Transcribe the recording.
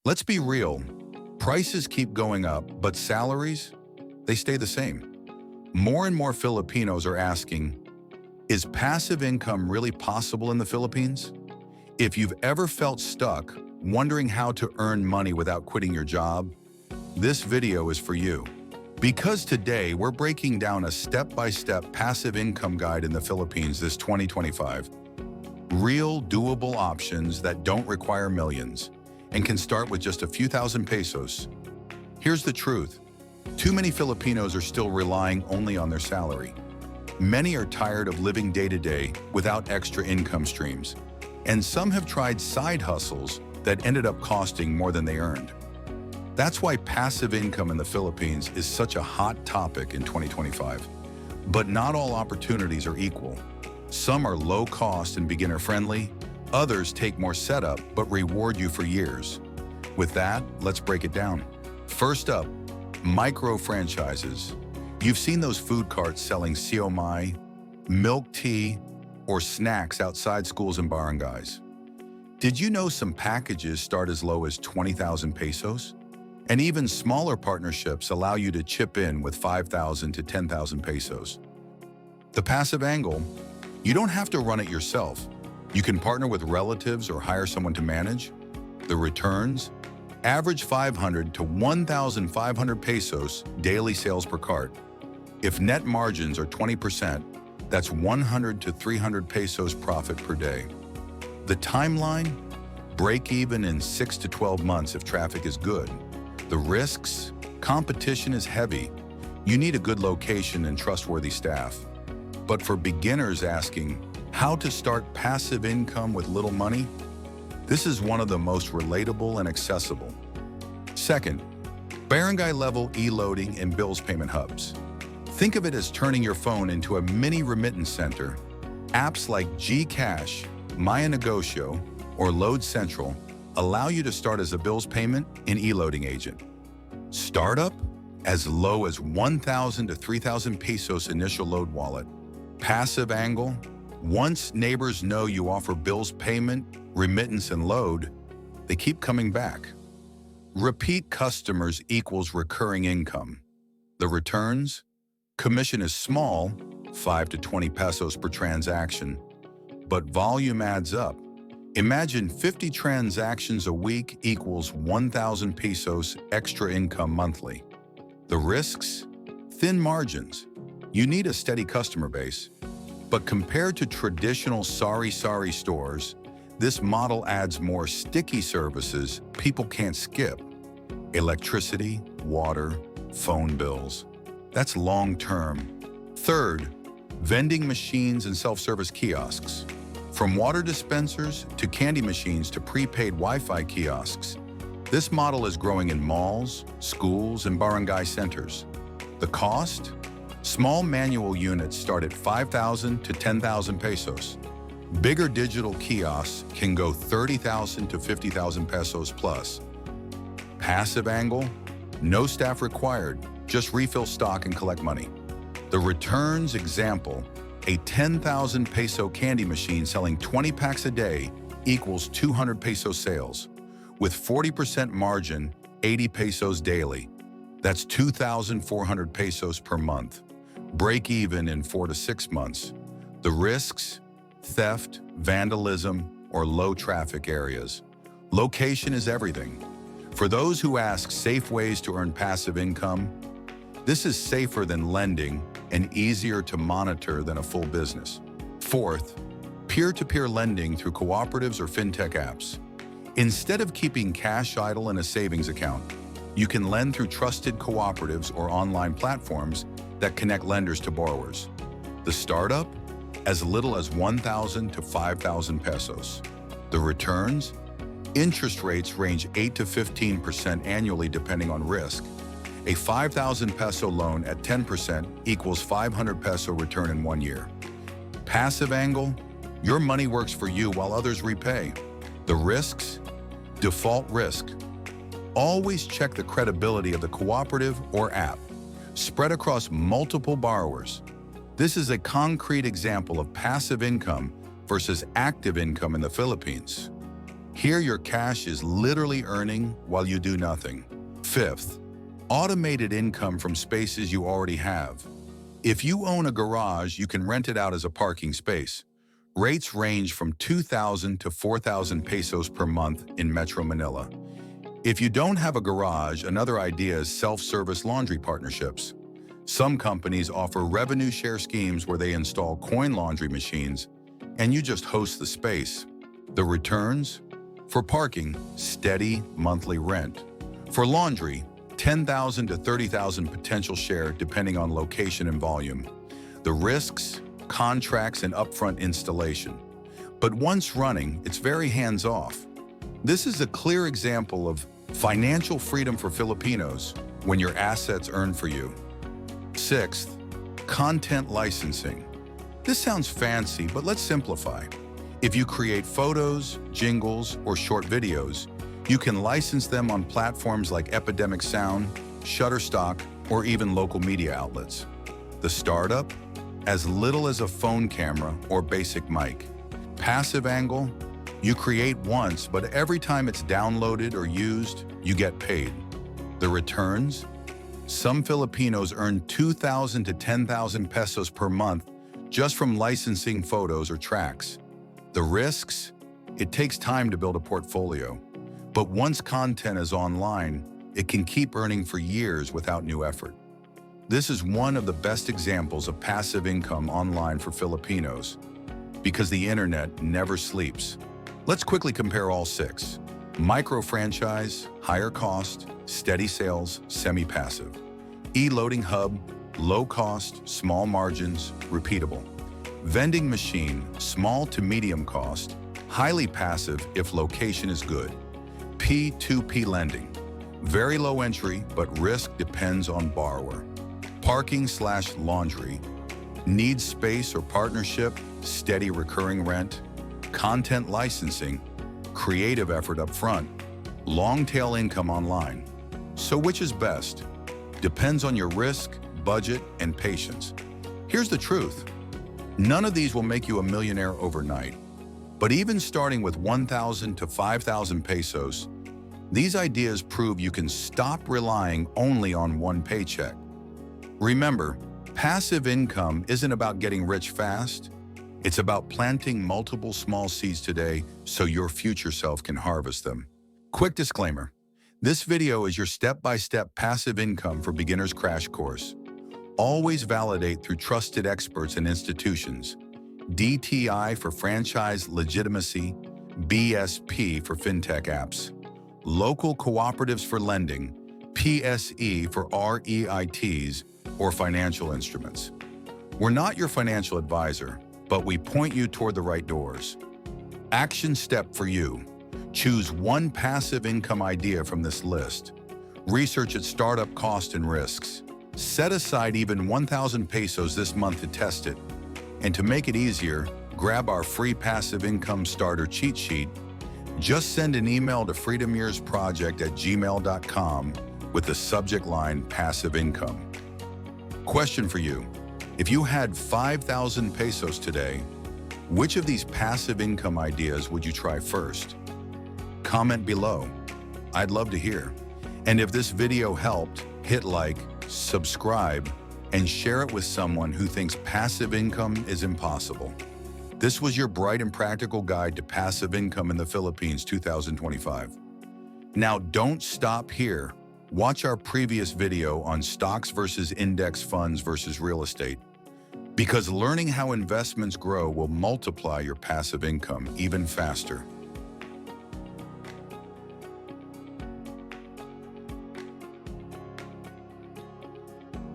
Let's be real. Prices keep going up, but salaries, they stay the same. More and more Filipinos are asking, is passive income really possible in the Philippines? If you've ever felt stuck, wondering how to earn money without quitting your job, this video is for you. Because today we're breaking down a step-by-step passive income guide in the Philippines this 2025. Real, doable options that don't require millions and can start with just a few thousand pesos. Here's the truth. Too many Filipinos are still relying only on their salary. Many are tired of living day-to-day without extra income streams, and some have tried side hustles that ended up costing more than they earned. That's why passive income in the Philippines is such a hot topic in 2025. But not all opportunities are equal. Some are low cost and beginner friendly, others take more setup but reward you for years. With that, let's break it down. First up, micro franchises. You've seen those food carts selling siomai, milk tea, or snacks outside schools and barangays. Did you know some packages start as low as 20,000 pesos? And even smaller partnerships allow you to chip in with 5,000 to 10,000 pesos. The passive angle, you don't have to run it yourself. You can partner with relatives or hire someone to manage. The returns, average 500 to 1,500 pesos daily sales per cart. If net margins are 20%, that's 100 to 300 pesos profit per day. The timeline, break even in 6 to 12 months if traffic is good. The risks, competition is heavy. You need a good location and trustworthy staff. But for beginners asking how to start passive income with little money, this is one of the most relatable and accessible. Second, barangay-level e-loading and bills payment hubs. Think of it as turning your phone into a mini remittance center. Apps like GCash, Maya Negosyo, or Load Central allow you to start as a bills payment and e-loading agent. Startup, as low as 1,000 to 3,000 pesos initial load wallet. Passive angle, once neighbors know you offer bills payment, remittance, and load, they keep coming back. Repeat customers equals recurring income. The returns, commission is small, 5 to 20 pesos per transaction, but volume adds up. Imagine 50 transactions a week equals 1,000 pesos extra income monthly. The risks? Thin margins. You need a steady customer base. But compared to traditional sari-sari stores, this model adds more sticky services people can't skip. Electricity, water, phone bills. That's long-term. Third, vending machines and self-service kiosks. From water dispensers to candy machines to prepaid Wi-Fi kiosks, this model is growing in malls, schools, and barangay centers. The cost? Small manual units start at 5,000 to 10,000 pesos. Bigger digital kiosks can go 30,000 to 50,000 pesos plus. Passive angle? No staff required, just refill stock and collect money. The returns example, a 10,000 peso candy machine selling 20 packs a day equals 200 peso sales. With 40% margin, 80 pesos daily. That's 2,400 pesos per month. Break even in 4 to 6 months. The risks? Theft, vandalism, or low traffic areas. Location is everything. For those who ask safe ways to earn passive income, this is safer than lending and easier to monitor than a full business. Fourth, peer-to-peer lending through cooperatives or fintech apps. Instead of keeping cash idle in a savings account, you can lend through trusted cooperatives or online platforms that connect lenders to borrowers. The startup? As little as 1,000 to 5,000 pesos. The returns? Interest rates range 8 to 15% annually depending on risk. A 5,000 peso loan at 10% equals 500 peso return in 1 year. Passive angle? Your money works for you while others repay. The risks? Default risk. Always check the credibility of the cooperative or app. Spread across multiple borrowers. This is a concrete example of passive income versus active income in the Philippines. Here, your cash is literally earning while you do nothing. Fifth, automated income from spaces you already have. If you own a garage, you can rent it out as a parking space. Rates range from 2,000 to 4,000 pesos per month in Metro Manila. If you don't have a garage, another idea is self-service laundry partnerships. Some companies offer revenue share schemes where they install coin laundry machines and you just host the space. The returns? For parking, steady monthly rent. For laundry, 10,000 to 30,000 potential share depending on location and volume. The risks, contracts, and upfront installation. But once running, it's very hands-off. This is a clear example of financial freedom for Filipinos when your assets earn for you. Sixth, content licensing. This sounds fancy, but let's simplify. If you create photos, jingles, or short videos, you can license them on platforms like Epidemic Sound, Shutterstock, or even local media outlets. The startup? As little as a phone camera or basic mic. Passive angle? You create once, but every time it's downloaded or used, you get paid. The returns? Some Filipinos earn 2,000 to 10,000 pesos per month just from licensing photos or tracks. The risks? It takes time to build a portfolio. But once content is online, it can keep earning for years without new effort. This is one of the best examples of passive income online for Filipinos because the internet never sleeps. Let's quickly compare all six. Micro-franchise, higher cost, steady sales, semi-passive. E-loading hub, low cost, small margins, repeatable. Vending machine, small to medium cost, highly passive if location is good. P2P lending, very low entry, but risk depends on borrower. Parking/laundry, needs space or partnership, steady recurring rent. Content licensing, creative effort up front. Long-tail income online. So which is best? Depends on your risk, budget, and patience. Here's the truth. None of these will make you a millionaire overnight. But even starting with 1,000 to 5,000 pesos, these ideas prove you can stop relying only on one paycheck. Remember, passive income isn't about getting rich fast. It's about planting multiple small seeds today so your future self can harvest them. Quick disclaimer. This video is your step-by-step passive income for beginners crash course. Always validate through trusted experts and institutions. DTI for franchise legitimacy, BSP for fintech apps. Local cooperatives for lending, PSE for REITs or financial instruments. We're not your financial advisor, but we point you toward the right doors. Action step for you. Choose one passive income idea from this list. Research its startup cost and risks. Set aside even 1,000 pesos this month to test it. And to make it easier, grab our free passive income starter cheat sheet. Just send an email to freedomyearsproject@gmail.com with the subject line passive income. Question for you. If you had 5,000 pesos today, which of these passive income ideas would you try first? Comment below. I'd love to hear. And if this video helped, hit like, subscribe, and share it with someone who thinks passive income is impossible. This was your bright and practical guide to passive income in the Philippines 2025. Now don't stop here. Watch our previous video on stocks versus index funds versus real estate, because learning how investments grow will multiply your passive income even faster.